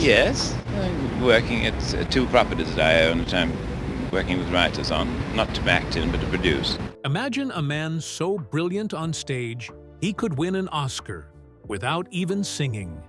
Yes, working at two properties that I own that I'm working with writers on, not to act in, but to produce. Imagine a man so brilliant on stage, he could win an Oscar without even singing.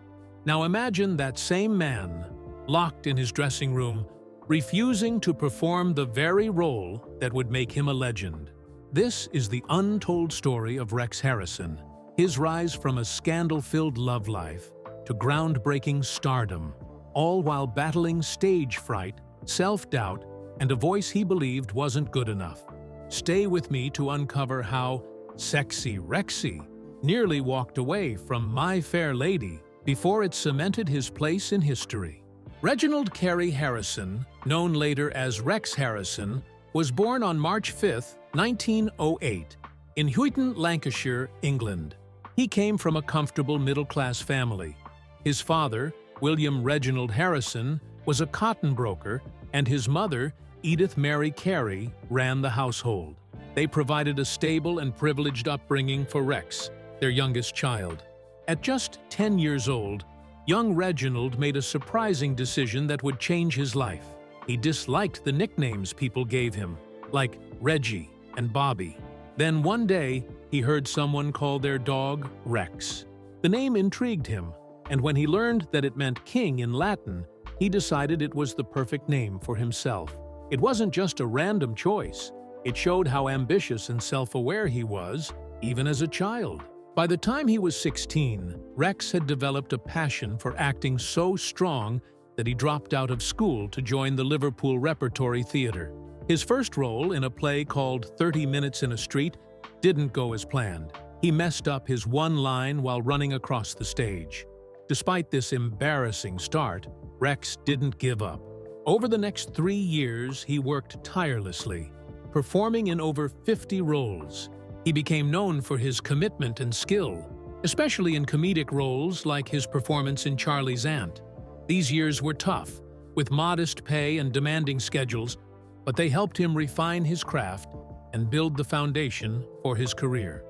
Now imagine that same man, locked in his dressing room, refusing to perform the very role that would make him a legend. This is the untold story of Rex Harrison, his rise from a scandal-filled love life to groundbreaking stardom, all while battling stage fright, self-doubt, and a voice he believed wasn't good enough. Stay with me to uncover how sexy Rexy nearly walked away from My Fair Lady before it cemented his place in history. Reginald Carey Harrison, known later as Rex Harrison, was born on March 5, 1908, in Huyton, Lancashire, England. He came from a comfortable middle-class family. His father, William Reginald Harrison, was a cotton broker, and his mother, Edith Mary Carey, ran the household. They provided a stable and privileged upbringing for Rex, their youngest child. At just 10 years old, young Reginald made a surprising decision that would change his life. He disliked the nicknames people gave him, like Reggie and Bobby. Then one day, he heard someone call their dog Rex. The name intrigued him, and when he learned that it meant king in Latin, he decided it was the perfect name for himself. It wasn't just a random choice. It showed how ambitious and self-aware he was, even as a child. By the time he was 16, Rex had developed a passion for acting so strong that he dropped out of school to join the Liverpool Repertory Theatre. His first role in a play called 30 Minutes in a Street didn't go as planned. He messed up his one line while running across the stage. Despite this embarrassing start, Rex didn't give up. Over the next 3 years, he worked tirelessly, performing in over 50 roles. He became known for his commitment and skill, especially in comedic roles like his performance in Charlie's Aunt. These years were tough, with modest pay and demanding schedules, but they helped him refine his craft and build the foundation for his career.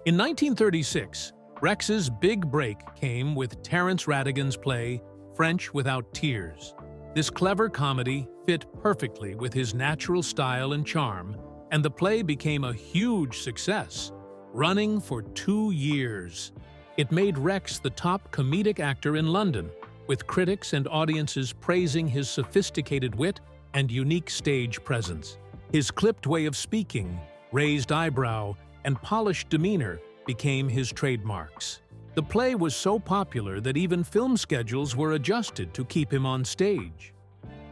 In 1936, Rex's big break came with Terence Rattigan's play French Without Tears. This clever comedy fit perfectly with his natural style and charm, and the play became a huge success, running for 2 years. It made Rex the top comedic actor in London, with critics and audiences praising his sophisticated wit and unique stage presence. His clipped way of speaking, raised eyebrow, and polished demeanor became his trademarks. The play was so popular that even film schedules were adjusted to keep him on stage.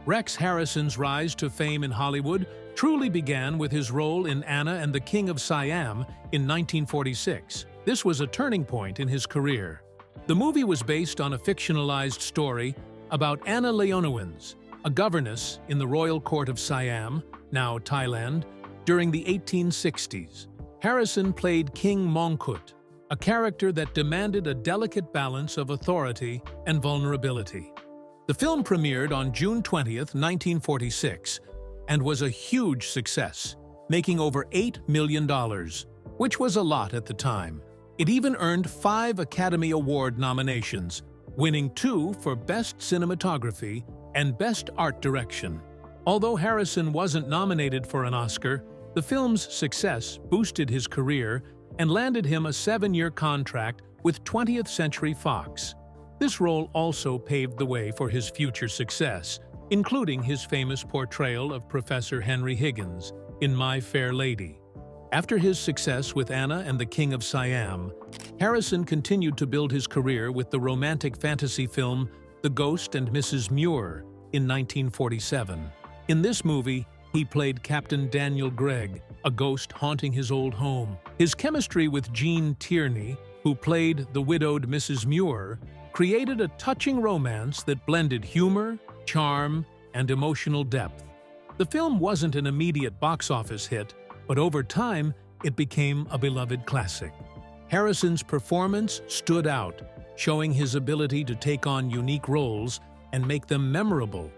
Rex Harrison's rise to fame in Hollywood truly began with his role in Anna and the King of Siam in 1946. This was a turning point in his career. The movie was based on a fictionalized story about Anna Leonowens, a governess in the royal court of Siam, now Thailand, during the 1860s. Harrison played King Mongkut, a character that demanded a delicate balance of authority and vulnerability. The film premiered on June 20, 1946, and was a huge success, making over $8 million, which was a lot at the time. It even earned 5 Academy Award nominations, winning 2 for Best Cinematography and Best Art Direction. Although Harrison wasn't nominated for an Oscar, the film's success boosted his career and landed him a 7-year contract with 20th Century Fox. This role also paved the way for his future success, including his famous portrayal of Professor Henry Higgins in My Fair Lady. After his success with Anna and the King of Siam, Harrison continued to build his career with the romantic fantasy film The Ghost and Mrs. Muir in 1947. In this movie, he played Captain Daniel Gregg, a ghost haunting his old home. His chemistry with Jean Tierney, who played the widowed Mrs. Muir, created a touching romance that blended humor, charm, and emotional depth. The film wasn't an immediate box office hit, but over time, it became a beloved classic. Harrison's performance stood out, showing his ability to take on unique roles and make them memorable.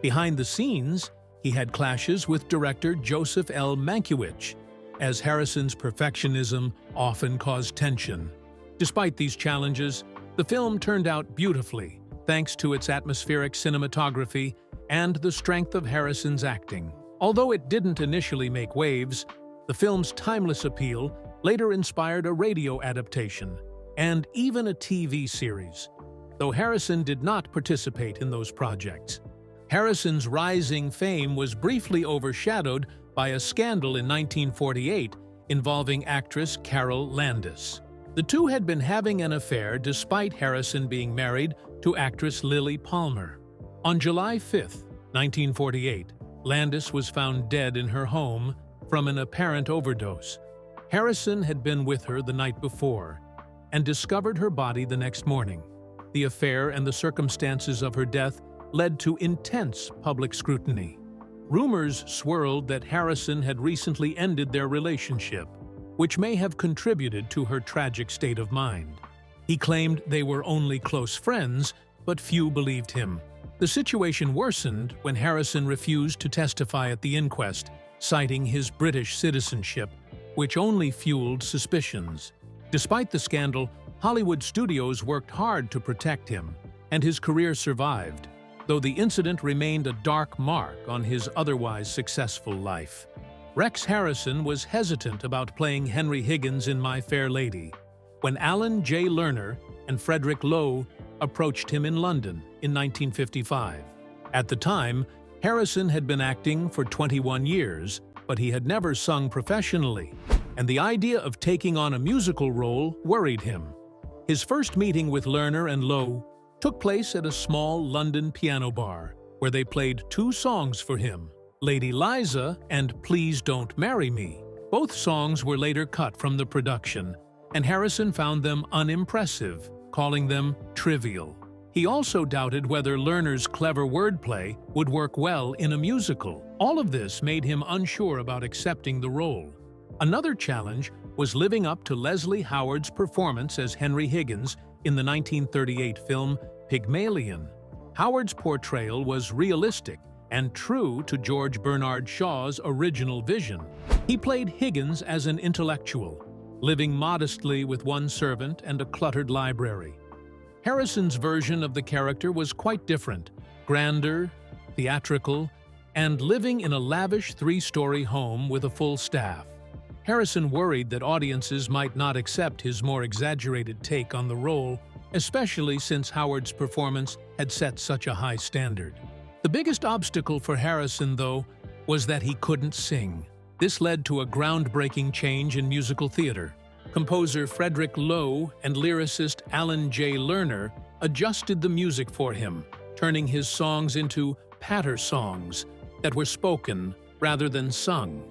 Behind the scenes, he had clashes with director Joseph L. Mankiewicz, as Harrison's perfectionism often caused tension. Despite these challenges, the film turned out beautifully, thanks to its atmospheric cinematography and the strength of Harrison's acting. Although it didn't initially make waves, the film's timeless appeal later inspired a radio adaptation and even a TV series, though Harrison did not participate in those projects. Harrison's rising fame was briefly overshadowed by a scandal in 1948 involving actress Carol Landis. The two had been having an affair despite Harrison being married to actress Lily Palmer. On July 5, 1948, Landis was found dead in her home from an apparent overdose. Harrison had been with her the night before and discovered her body the next morning. The affair and the circumstances of her death led to intense public scrutiny. Rumors swirled that Harrison had recently ended their relationship, which may have contributed to her tragic state of mind. He claimed they were only close friends, but few believed him. The situation worsened when Harrison refused to testify at the inquest, citing his British citizenship, which only fueled suspicions. Despite the scandal, Hollywood studios worked hard to protect him, and his career survived, though the incident remained a dark mark on his otherwise successful life. Rex Harrison was hesitant about playing Henry Higgins in My Fair Lady when Alan J. Lerner and Frederick Loewe approached him in London in 1955. At the time, Harrison had been acting for 21 years, but he had never sung professionally, and the idea of taking on a musical role worried him. His first meeting with Lerner and Loewe took place at a small London piano bar, where they played two songs for him, Lady Liza and Please Don't Marry Me. Both songs were later cut from the production, and Harrison found them unimpressive, calling them trivial. He also doubted whether Lerner's clever wordplay would work well in a musical. All of this made him unsure about accepting the role. Another challenge was living up to Leslie Howard's performance as Henry Higgins in the 1938 film Pygmalion. Howard's portrayal was realistic and true to George Bernard Shaw's original vision. He played Higgins as an intellectual, living modestly with one servant and a cluttered library. Harrison's version of the character was quite different, grander, theatrical, and living in a lavish three-story home with a full staff. Harrison worried that audiences might not accept his more exaggerated take on the role, especially since Howard's performance had set such a high standard. The biggest obstacle for Harrison, though, was that he couldn't sing. This led to a groundbreaking change in musical theater. Composer Frederick Loewe and lyricist Alan J. Lerner adjusted the music for him, turning his songs into patter songs that were spoken rather than sung.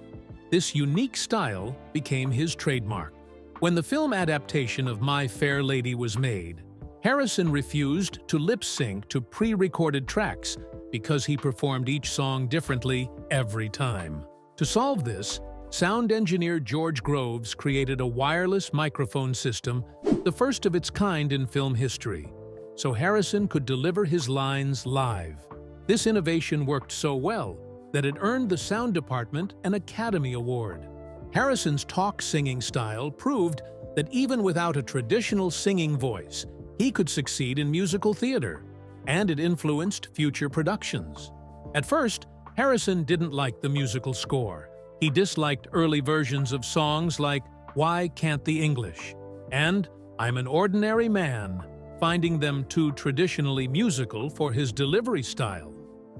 This unique style became his trademark. When the film adaptation of My Fair Lady was made, Harrison refused to lip-sync to pre-recorded tracks because he performed each song differently every time. To solve this, sound engineer George Groves created a wireless microphone system, the first of its kind in film history, so Harrison could deliver his lines live. This innovation worked so well that it earned the sound department an Academy Award. Harrison's talk-singing style proved that even without a traditional singing voice, he could succeed in musical theater, and it influenced future productions. At first, Harrison didn't like the musical score. He disliked early versions of songs like Why Can't the English and I'm an Ordinary Man, finding them too traditionally musical for his delivery style.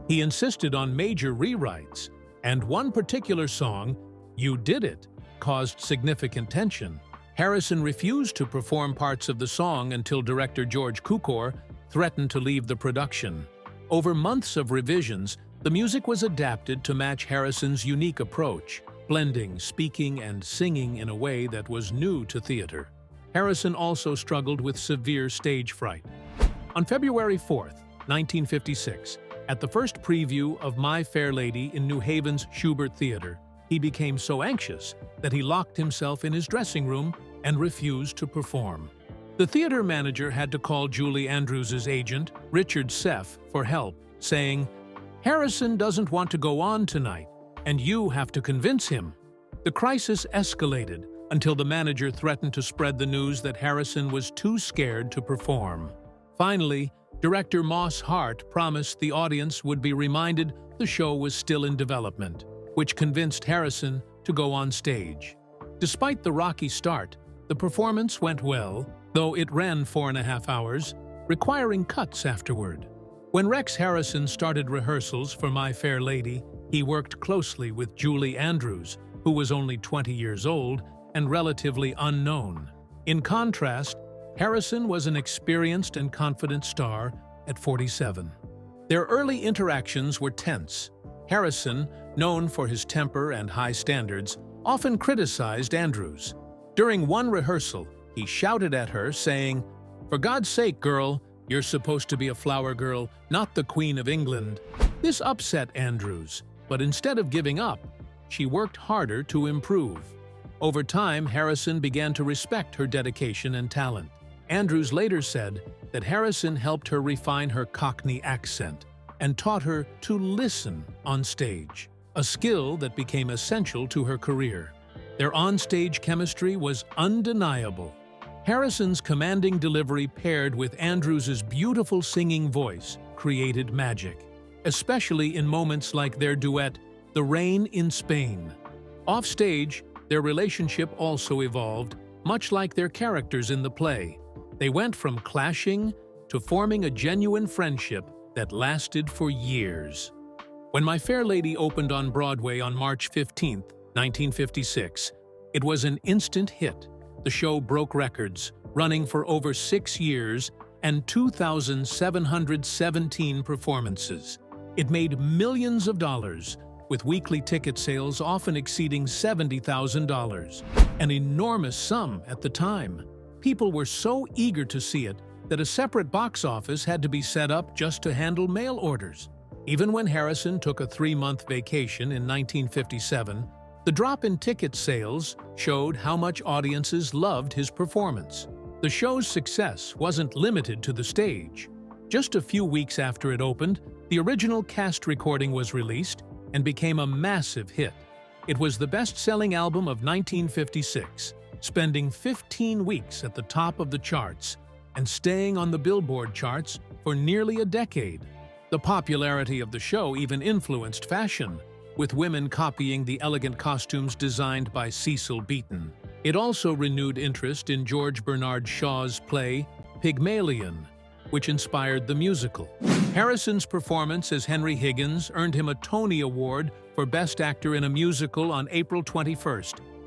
He insisted on major rewrites, and one particular song, You Did It, caused significant tension. Harrison refused to perform parts of the song until director George Cukor threatened to leave the production. Over months of revisions, the music was adapted to match Harrison's unique approach, blending speaking and singing in a way that was new to theater. Harrison also struggled with severe stage fright. On February 4, 1956, at the first preview of My Fair Lady in New Haven's Schubert Theater, he became so anxious that he locked himself in his dressing room and refused to perform. The theater manager had to call Julie Andrews' agent, Richard Seff, for help, saying, "Harrison doesn't want to go on tonight, and you have to convince him." The crisis escalated until the manager threatened to spread the news that Harrison was too scared to perform. Finally, Director Moss Hart promised the audience would be reminded the show was still in development, which convinced Harrison to go on stage. Despite the rocky start, the performance went well, though it ran 4.5 hours, requiring cuts afterward. When Rex Harrison started rehearsals for My Fair Lady, he worked closely with Julie Andrews, who was only 20 years old and relatively unknown. In contrast, Harrison was an experienced and confident star at 47. Their early interactions were tense. Harrison, known for his temper and high standards, often criticized Andrews. During one rehearsal, he shouted at her, saying, "For God's sake, girl, you're supposed to be a flower girl, not the Queen of England." This upset Andrews, but instead of giving up, she worked harder to improve. Over time, Harrison began to respect her dedication and talent. Andrews later said that Harrison helped her refine her Cockney accent and taught her to listen on stage, a skill that became essential to her career. Their onstage chemistry was undeniable. Harrison's commanding delivery paired with Andrews's beautiful singing voice created magic, especially in moments like their duet, "The Rain in Spain." Offstage, their relationship also evolved, much like their characters in the play. They went from clashing to forming a genuine friendship that lasted for years. When My Fair Lady opened on Broadway on March 15, 1956, it was an instant hit. The show broke records, running for over 6 years and 2,717 performances. It made millions of dollars, with weekly ticket sales often exceeding $70,000, an enormous sum at the time. People were so eager to see it that a separate box office had to be set up just to handle mail orders. Even when Harrison took a 3-month vacation in 1957, the drop in ticket sales showed how much audiences loved his performance. The show's success wasn't limited to the stage. Just a few weeks after it opened, the original cast recording was released and became a massive hit. It was the best-selling album of 1956, spending 15 weeks at the top of the charts and staying on the Billboard charts for nearly a decade. The popularity of the show even influenced fashion, with women copying the elegant costumes designed by Cecil Beaton. It also renewed interest in George Bernard Shaw's play Pygmalion, which inspired the musical. Harrison's performance as Henry Higgins earned him a Tony Award for Best Actor in a Musical on April 21,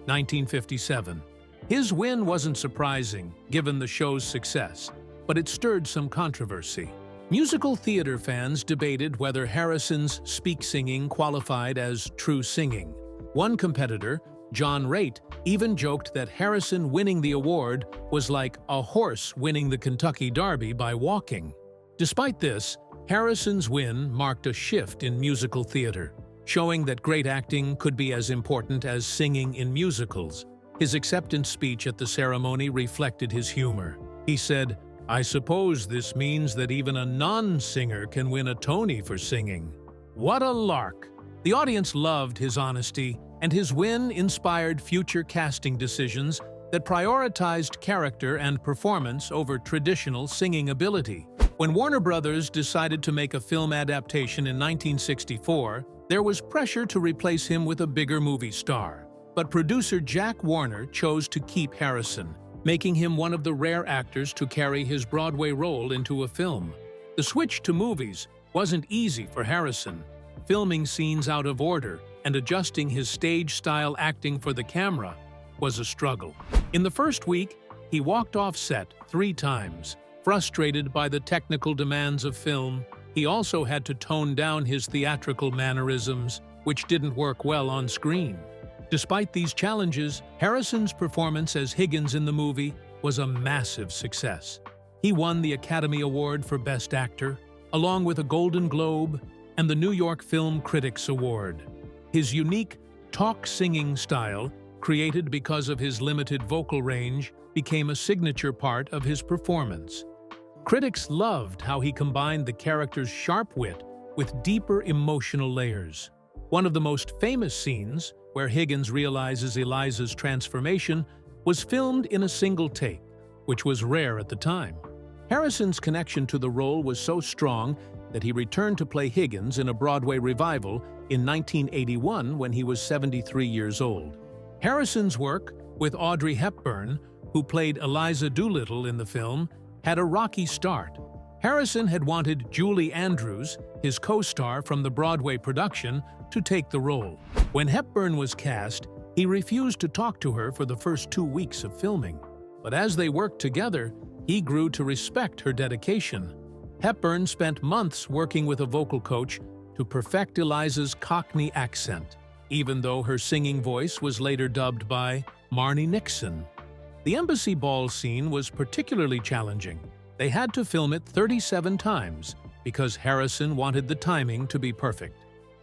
1957. His win wasn't surprising, given the show's success, but it stirred some controversy. Musical theater fans debated whether Harrison's speak singing qualified as true singing. One competitor, John Raitt, even joked that Harrison winning the award was like a horse winning the Kentucky Derby by walking. Despite this, Harrison's win marked a shift in musical theater, showing that great acting could be as important as singing in musicals. His acceptance speech at the ceremony reflected his humor. He said, "I suppose this means that even a non-singer can win a Tony for singing." What a lark! The audience loved his honesty, and his win inspired future casting decisions that prioritized character and performance over traditional singing ability. When Warner Brothers decided to make a film adaptation in 1964, there was pressure to replace him with a bigger movie star. But producer Jack Warner chose to keep Harrison, making him one of the rare actors to carry his Broadway role into a film. The switch to movies wasn't easy for Harrison, filming scenes out of order and adjusting his stage-style acting for the camera was a struggle. In the first week, he walked off set 3 times. Frustrated by the technical demands of film, he also had to tone down his theatrical mannerisms, which didn't work well on screen. Despite these challenges, Harrison's performance as Higgins in the movie was a massive success. He won the Academy Award for Best Actor, along with a Golden Globe and the New York Film Critics Award. His unique talk-singing style, created because of his limited vocal range, became a signature part of his performance. Critics loved how he combined the character's sharp wit with deeper emotional layers. One of the most famous scenes, where Higgins realizes Eliza's transformation, was filmed in a single take, which was rare at the time. Harrison's connection to the role was so strong that he returned to play Higgins in a Broadway revival in 1981 when he was 73 years old. Harrison's work with Audrey Hepburn, who played Eliza Doolittle in the film, had a rocky start. Harrison had wanted Julie Andrews, his co-star from the Broadway production, to take the role. When Hepburn was cast, he refused to talk to her for the first 2 weeks of filming. But as they worked together, he grew to respect her dedication. Hepburn spent months working with a vocal coach to perfect Eliza's Cockney accent, even though her singing voice was later dubbed by Marni Nixon. The embassy ball scene was particularly challenging. They had to film it 37 times because Harrison wanted the timing to be perfect.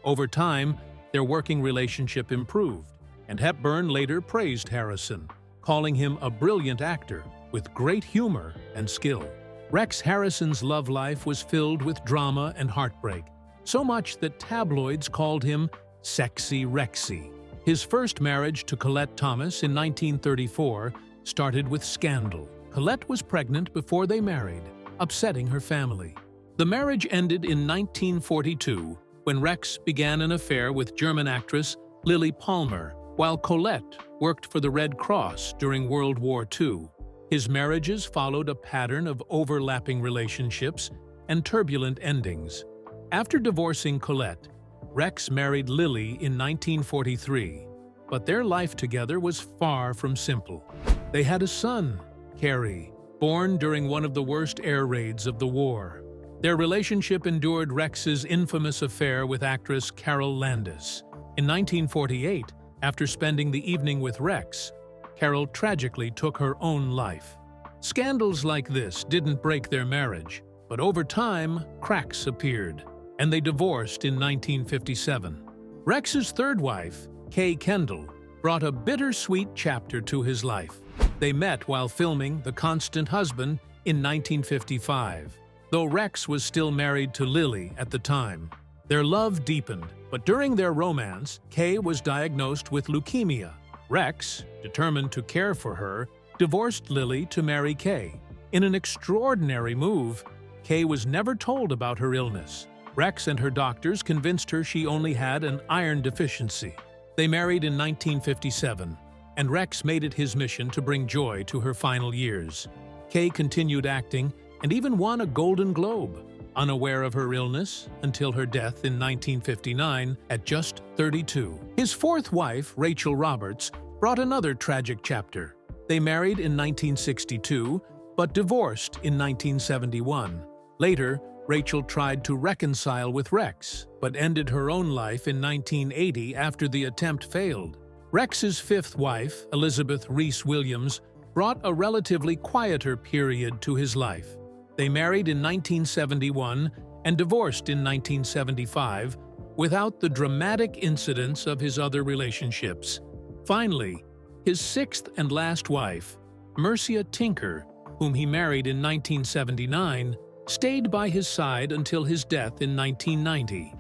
Over time, their working relationship improved, and Hepburn later praised Harrison, calling him a brilliant actor with great humor and skill. Rex Harrison's love life was filled with drama and heartbreak, so much that tabloids called him Sexy Rexy. His first marriage to Colette Thomas in 1934 started with scandal. Colette was pregnant before they married, upsetting her family. The marriage ended in 1942 when Rex began an affair with German actress Lily Palmer, while Colette worked for the Red Cross during World War II. His marriages followed a pattern of overlapping relationships and turbulent endings. After divorcing Colette, Rex married Lily in 1943, but their life together was far from simple. They had a son, Carrie, born during one of the worst air raids of the war. Their relationship endured Rex's infamous affair with actress Carol Landis. In 1948, after spending the evening with Rex, Carol tragically took her own life. Scandals like this didn't break their marriage, but over time, cracks appeared, and they divorced in 1957. Rex's third wife, Kay Kendall, brought a bittersweet chapter to his life. They met while filming The Constant Husband in 1955. Though Rex was still married to Lily at the time, their love deepened, but during their romance, Kay was diagnosed with leukemia. Rex, determined to care for her, divorced Lily to marry Kay. In an extraordinary move, Kay was never told about her illness. Rex and her doctors convinced her she only had an iron deficiency. They married in 1957, and Rex made it his mission to bring joy to her final years. Kay continued acting and even won a Golden Globe, unaware of her illness until her death in 1959 at just 32. His fourth wife, Rachel Roberts, brought another tragic chapter. They married in 1962, but divorced in 1971. Later, Rachel tried to reconcile with Rex, but ended her own life in 1980 after the attempt failed. Rex's fifth wife, Elizabeth Reese Williams, brought a relatively quieter period to his life. They married in 1971 and divorced in 1975 without the dramatic incidents of his other relationships. Finally, his sixth and last wife, Mercia Tinker, whom he married in 1979, stayed by his side until his death in 1990.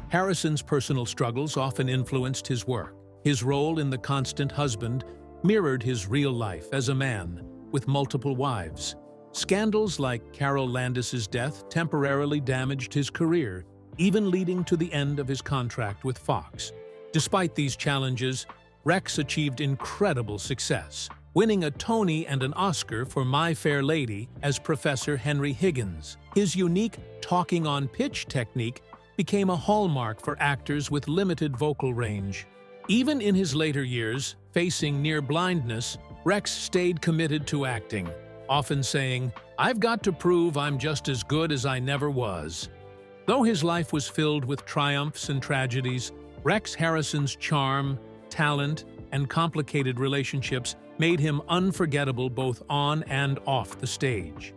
Harrison's personal struggles often influenced his work. His role in The Constant Husband mirrored his real life as a man with multiple wives. Scandals like Carol Landis's death temporarily damaged his career, even leading to the end of his contract with Fox. Despite these challenges, Rex achieved incredible success, winning a Tony and an Oscar for My Fair Lady as Professor Henry Higgins. His unique talking-on-pitch technique became a hallmark for actors with limited vocal range. Even in his later years, facing near blindness, Rex stayed committed to acting, often saying, "I've got to prove I'm just as good as I never was." Though his life was filled with triumphs and tragedies, Rex Harrison's charm, talent, and complicated relationships made him unforgettable both on and off the stage.